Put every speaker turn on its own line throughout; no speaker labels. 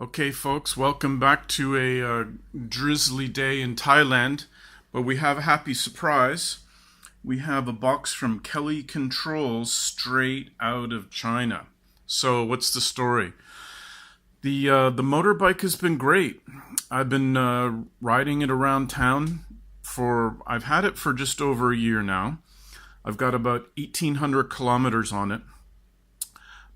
Okay, folks, welcome back to a drizzly day in Thailand, but we have a happy surprise. We have a box from Kelly Controls straight out of China. So, what's the story? The motorbike has been great. I've been riding it around town I've had it for just over a year now. I've got about 1,800 kilometers on it.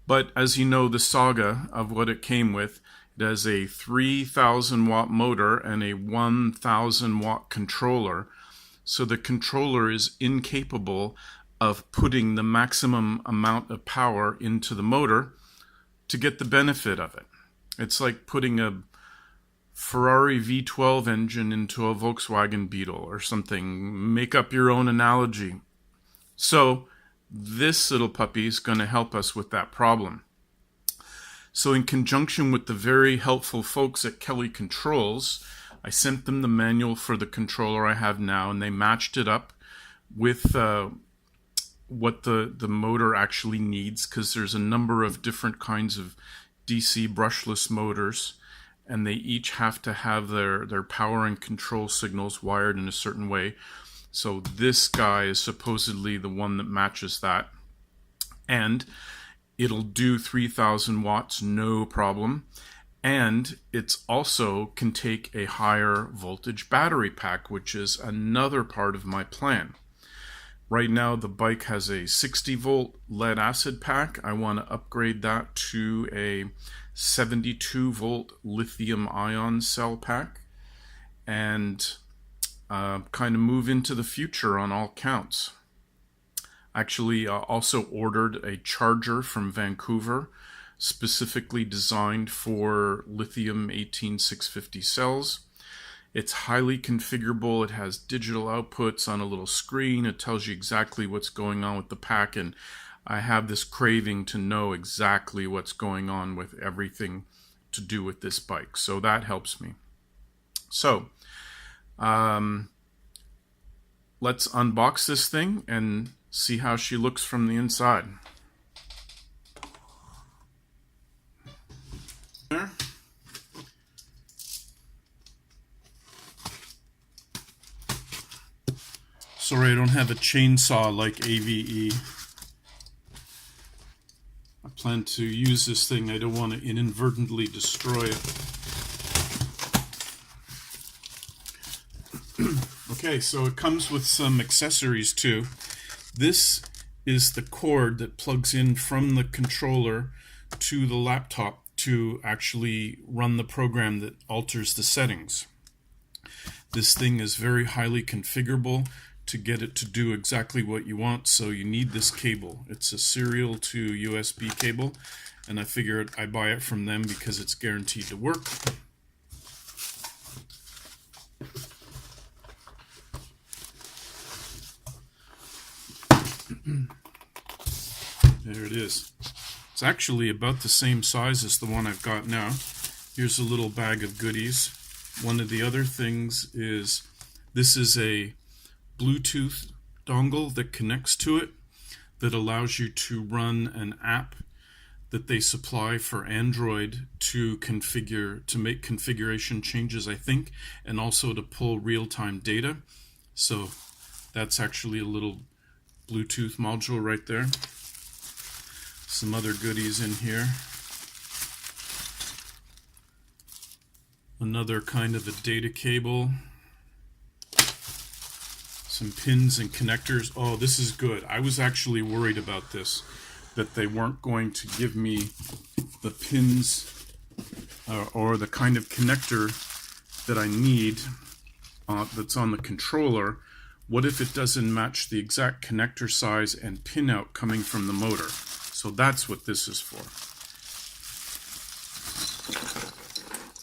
But as you know, the saga of what it came with, it has a 3,000 watt motor and a 1,000 watt controller. So the controller is incapable of putting the maximum amount of power into the motor to get the benefit of it. It's like putting a Ferrari V12 engine into a Volkswagen Beetle or something. Make up your own analogy. So this little puppy is going to help us with that problem. So in conjunction with the very helpful folks at Kelly Controls, I sent them the manual for the controller I have now, and they matched it up with what the motor actually needs, because there's a number of different kinds of DC brushless motors, and they each have to have their power and control signals wired in a certain way. So this guy is supposedly the one that matches that. And it'll do 3,000 watts, no problem. And it's also can take a higher voltage battery pack, which is another part of my plan. Right now, the bike has a 60 volt lead acid pack. I want to upgrade that to a 72 volt lithium ion cell pack and kind of move into the future on all counts. Actually, also ordered a charger from Vancouver, specifically designed for lithium 18650 cells. It's highly configurable. It has digital outputs on a little screen. It tells you exactly what's going on with the pack, and I have this craving to know exactly what's going on with everything to do with this bike. So that helps me. So let's unbox this thing and see how she looks from the inside. There. Sorry, I don't have a chainsaw like AVE. I plan to use this thing. I don't want to inadvertently destroy it. Okay, so it comes with some accessories too. This is the cord that plugs in from the controller to the laptop to actually run the program that alters the settings. This thing is very highly configurable to get it to do exactly what you want, so you need this cable. It's a serial to USB cable, and I figured I buy it from them because it's guaranteed to work. There it is. It's actually about the same size as the one I've got now. Here's a little bag of goodies. One of the other things is this is a Bluetooth dongle that connects to it that allows you to run an app that they supply for Android to make configuration changes, I think, and also to pull real-time data. So that's actually a little Bluetooth module right there. Some other goodies in here. Another kind of a data cable. Some pins and connectors. Oh, this is good. I was actually worried about this, that they weren't going to give me the pins or the kind of connector that I need that's on the controller. What if it doesn't match the exact connector size and pin out coming from the motor? So that's what this is for.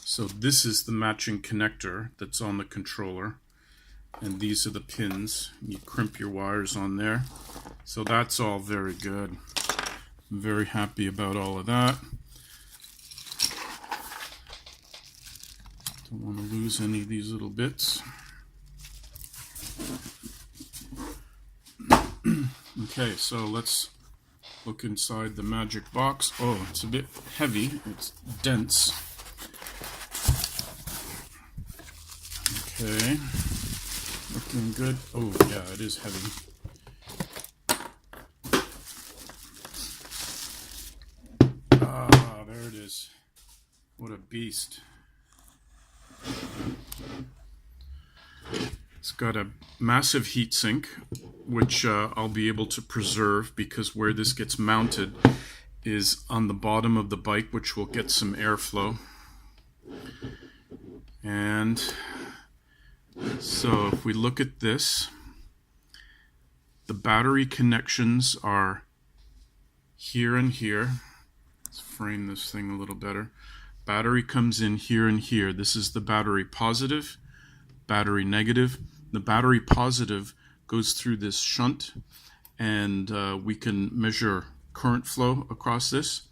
So this is the matching connector that's on the controller, and these are the pins. You crimp your wires on there. So that's all very good. I'm very happy about all of that. Don't want to lose any of these little bits. Okay, so let's look inside the magic box. Oh, it's a bit heavy. It's dense. Okay, looking good. Oh yeah, it is heavy. Ah, there it is. What a beast. It's got a massive heat sink, which I'll be able to preserve because where this gets mounted is on the bottom of the bike, which will get some airflow. And so if we look at this, the battery connections are here and here. Let's frame this thing a little better. Battery comes in here and here. This is the battery positive, battery negative. The battery positive goes through this shunt, and we can measure current flow across this.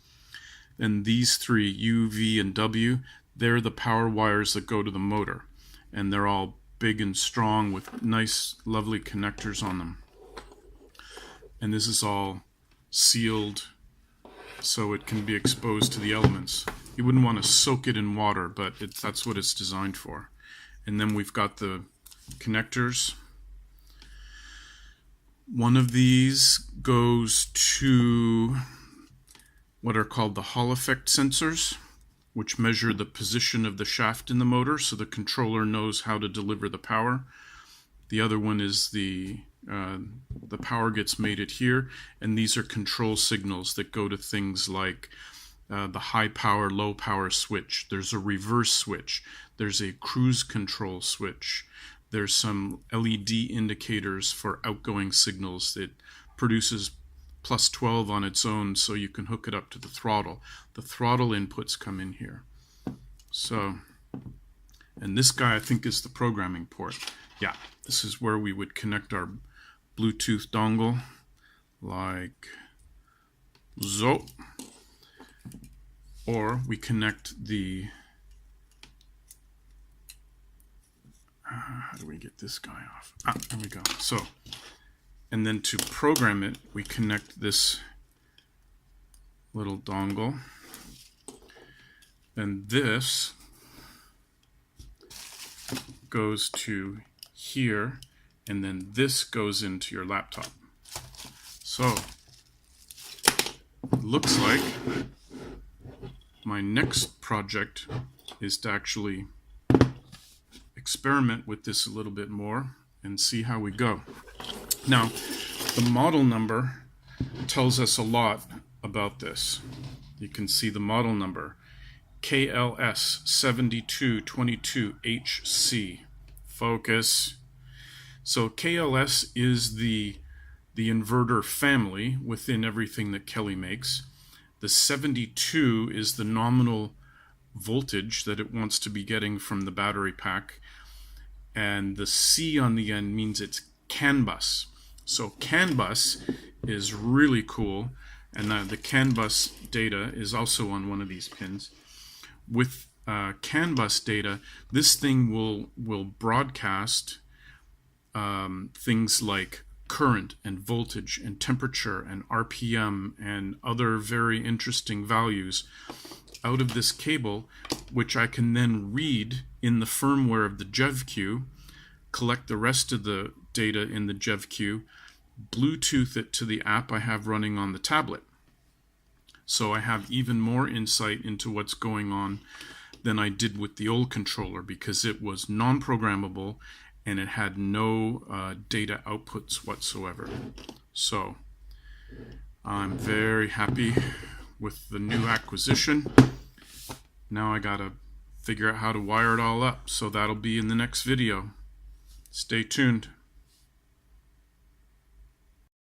And these three, U, V, and W, they're the power wires that go to the motor. And they're all big and strong with nice, lovely connectors on them. And this is all sealed so it can be exposed to the elements. You wouldn't want to soak it in water, but that's what it's designed for. And then we've got the connectors. One of these goes to what are called the Hall effect sensors, which measure the position of the shaft in the motor so the controller knows how to deliver the power. The other one is the power gets mated here, and these are control signals that go to things like the high power, low power switch. There's a reverse switch. There's a cruise control switch. There's some LED indicators for outgoing signals that produces plus 12 on its own, so you can hook it up to the throttle. The throttle inputs come in here. So, and this guy I think is the programming port. Yeah, this is where we would connect our Bluetooth dongle, like so. Or we connect the, how do we get this guy off? Ah, there we go. So, and then to program it, we connect this little dongle. And this goes to here, and then this goes into your laptop. So, it looks like my next project is to actually experiment with this a little bit more and see how we go. Now, the model number tells us a lot about this. You can see the model number, KLS 7222HC. Focus. So KLS is the inverter family within everything that Kelly makes. The 72 is the nominal voltage that it wants to be getting from the battery pack. And the C on the end means it's CANbus. So CANbus is really cool. And the CANbus data is also on one of these pins. With CANbus data, this thing will broadcast things like current and voltage and temperature and RPM and other very interesting values out of this cable, which I can then read in the firmware of the JevQ, collect the rest of the data in the JevQ, Bluetooth it to the app I have running on the tablet. So I have even more insight into what's going on than I did with the old controller, because it was non-programmable and it had no data outputs whatsoever. So I'm very happy with the new acquisition. Now I gotta figure out how to wire it all up, so that'll be in the next video. Stay tuned.